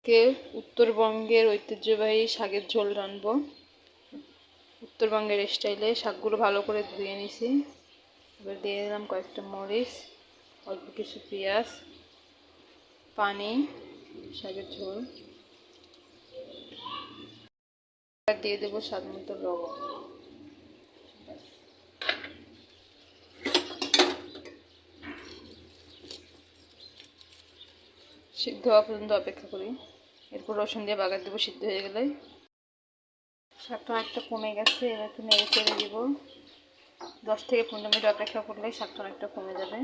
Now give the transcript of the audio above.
আজকে উত্তরবঙ্গের ঐতিহ্যবাহী শাকের ঝোল রাঁধবো। উত্তরবঙ্গের স্টাইলে শাকগুলো ভালো করে ধুয়ে নিছি। এবার দিয়ে দিলাম কয়েকটা মরিচ, অল্প কিছু পেঁয়াজ, পানি, শাকের ঝোল। আর দিয়ে দেবো স্বাদ মতো লবণ। সিদ্ধ হওয়া পর্যন্ত অপেক্ষা করি। এরপর রসুন দিয়ে বাগার দেবো সিদ্ধ হয়ে গেলে। শাকটা অনেকটা কমে গেছে, এবার একটু নেড়ে চেড়ে দিব। 10 থেকে 15 মিনিট অপেক্ষা করলে শাকটা অনেকটা কমে যাবে।